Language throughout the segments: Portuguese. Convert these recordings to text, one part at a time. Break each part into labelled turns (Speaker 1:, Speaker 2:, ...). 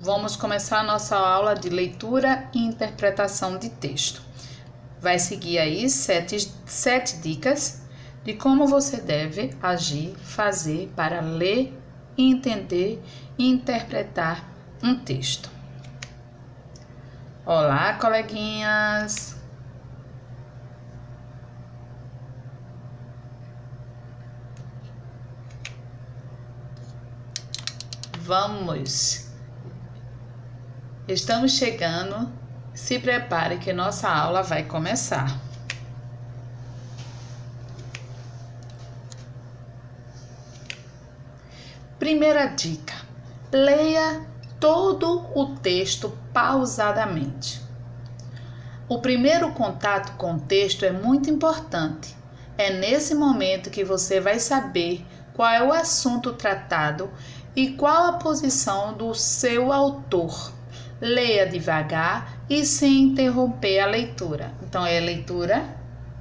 Speaker 1: Vamos começar a nossa aula de leitura e interpretação de texto. Vai seguir aí sete dicas de como você deve agir, fazer para ler, entender e interpretar um texto. Olá, coleguinhas! Vamos! Estamos chegando, se prepare que nossa aula vai começar. Primeira dica: leia todo o texto pausadamente. O primeiro contato com o texto é muito importante. É nesse momento que você vai saber qual é o assunto tratado e qual a posição do seu autor. Leia devagar e sem interromper a leitura. Então, é leitura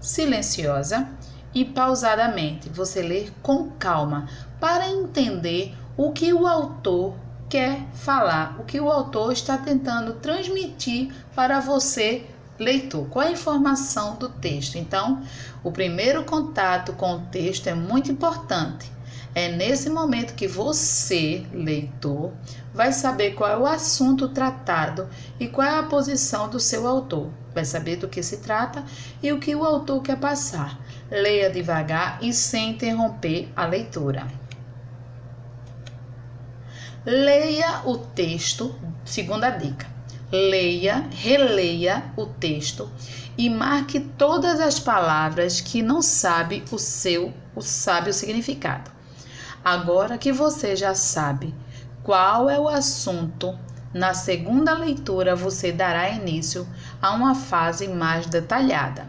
Speaker 1: silenciosa e pausadamente. Você lê com calma para entender o que o autor quer falar, o que o autor está tentando transmitir para você, leitor. Qual é a informação do texto? Então, o primeiro contato com o texto é muito importante. É nesse momento que você, leitor, vai saber qual é o assunto tratado e qual é a posição do seu autor. Vai saber do que se trata e o que o autor quer passar. Leia devagar e sem interromper a leitura. Leia o texto, segunda dica. Releia o texto e marque todas as palavras que não sabe o significado. Agora que você já sabe qual é o assunto, na segunda leitura você dará início a uma fase mais detalhada.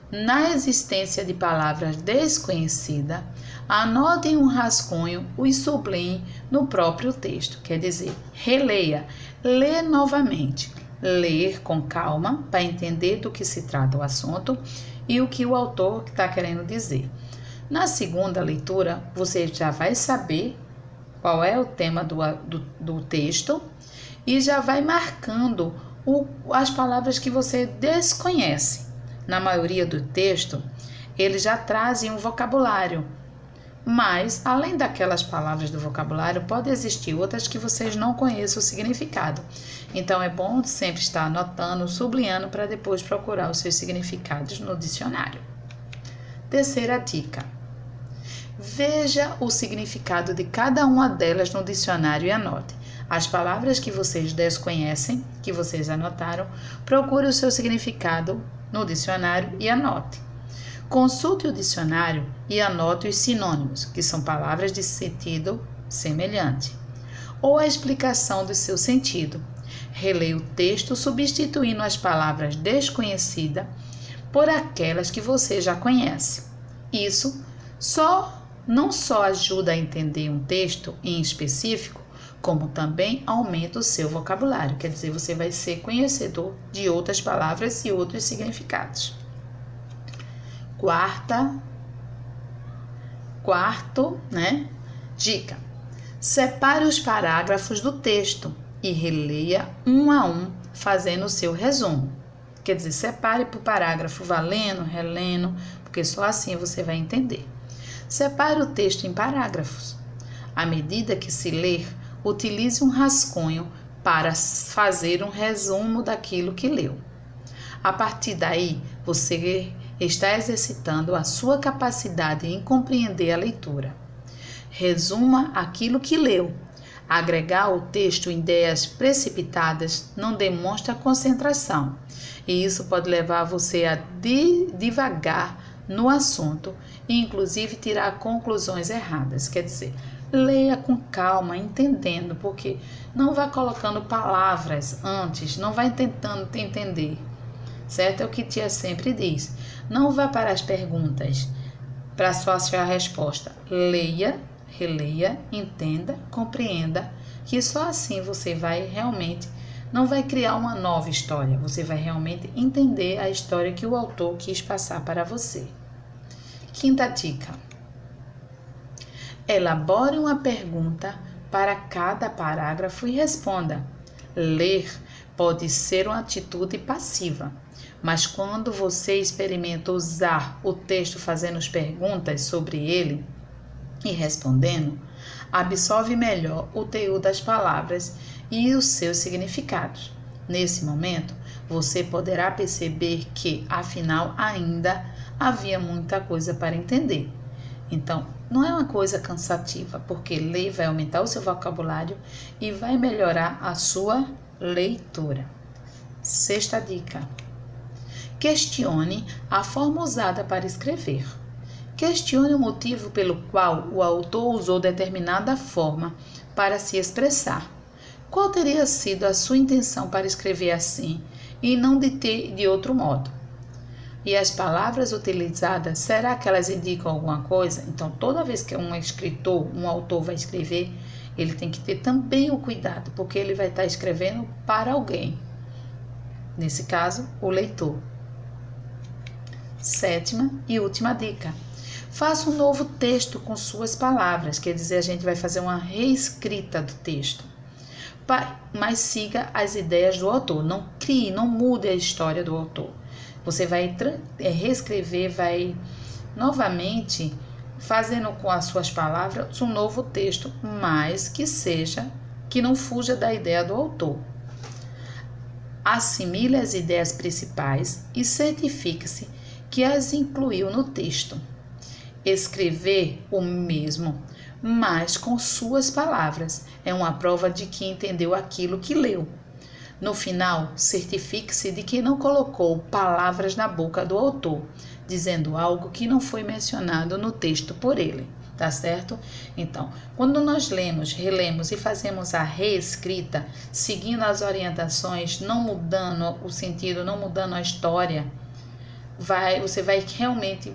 Speaker 1: Na existência de palavras desconhecidas, anote em um rascunho e sublinhe no próprio texto. Quer dizer, releia, lê novamente. Ler com calma para entender do que se trata o assunto e o que o autor está querendo dizer. Na segunda leitura, você já vai saber qual é o tema do texto e já vai marcando as palavras que você desconhece. Na maioria do texto, eles já trazem um vocabulário, mas além daquelas palavras do vocabulário, pode existir outras que vocês não conheçam o significado. Então, é bom sempre estar anotando, sublinhando para depois procurar os seus significados no dicionário. Terceira dica: veja o significado de cada uma delas no dicionário e anote. As palavras que vocês desconhecem, que vocês anotaram, procure o seu significado no dicionário e anote. Consulte o dicionário e anote os sinônimos, que são palavras de sentido semelhante, ou a explicação do seu sentido. Releia o texto substituindo as palavras desconhecidas por aquelas que você já conhece. Isso não só ajuda a entender um texto em específico, como também aumenta o seu vocabulário. Quer dizer, você vai ser conhecedor de outras palavras e outros significados. Quarto, dica: separe os parágrafos do texto e releia um a um, fazendo o seu resumo. Quer dizer, separe por parágrafo, valendo, relendo, porque só assim você vai entender. Separe o texto em parágrafos. À medida que se ler, utilize um rascunho para fazer um resumo daquilo que leu. A partir daí, você está exercitando a sua capacidade em compreender a leitura. Resuma aquilo que leu. Agregar ao texto ideias precipitadas não demonstra concentração, e isso pode levar você a divagar no assunto e inclusive tirar conclusões erradas. Quer dizer, leia com calma, entendendo, porque não vai colocando palavras antes, não vai tentando te entender, certo? É o que tia sempre diz. Não vá para as perguntas para só achar a resposta. Leia, releia, entenda, compreenda, que só assim você vai realmente, não vai criar uma nova história, você vai realmente entender a história que o autor quis passar para você. Quinta dica: elabore uma pergunta para cada parágrafo e responda. Ler pode ser uma atitude passiva, mas quando você experimenta usar o texto fazendo perguntas sobre ele e respondendo, absorve melhor o teor das palavras e os seus significados. Nesse momento, você poderá perceber que, afinal, ainda havia muita coisa para entender. Então, não é uma coisa cansativa, porque ler vai aumentar o seu vocabulário e vai melhorar a sua leitura. Sexta dica. Questione a forma usada para escrever. Questione o motivo pelo qual o autor usou determinada forma para se expressar. Qual teria sido a sua intenção para escrever assim e não de outro modo? E as palavras utilizadas, será que elas indicam alguma coisa? Então, toda vez que um escritor, um autor vai escrever, ele tem que ter também o cuidado, porque ele vai estar escrevendo para alguém. Nesse caso, o leitor. Sétima e última dica. Faça um novo texto com suas palavras, quer dizer, a gente vai fazer uma reescrita do texto. Mas siga as ideias do autor, não crie, não mude a história do autor. Você vai reescrever, vai novamente fazendo com as suas palavras um novo texto, mas que não fuja da ideia do autor. Assimile as ideias principais e certifique-se que as incluiu no texto. Escrever o mesmo, mas com suas palavras, é uma prova de que entendeu aquilo que leu. No final, certifique-se de que não colocou palavras na boca do autor, dizendo algo que não foi mencionado no texto por ele, tá certo? Então, quando nós lemos, relemos e fazemos a reescrita, seguindo as orientações, não mudando o sentido, não mudando a história, você vai realmente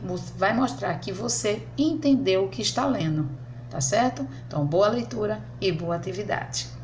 Speaker 1: mostrar que você entendeu o que está lendo, tá certo? Então, boa leitura e boa atividade.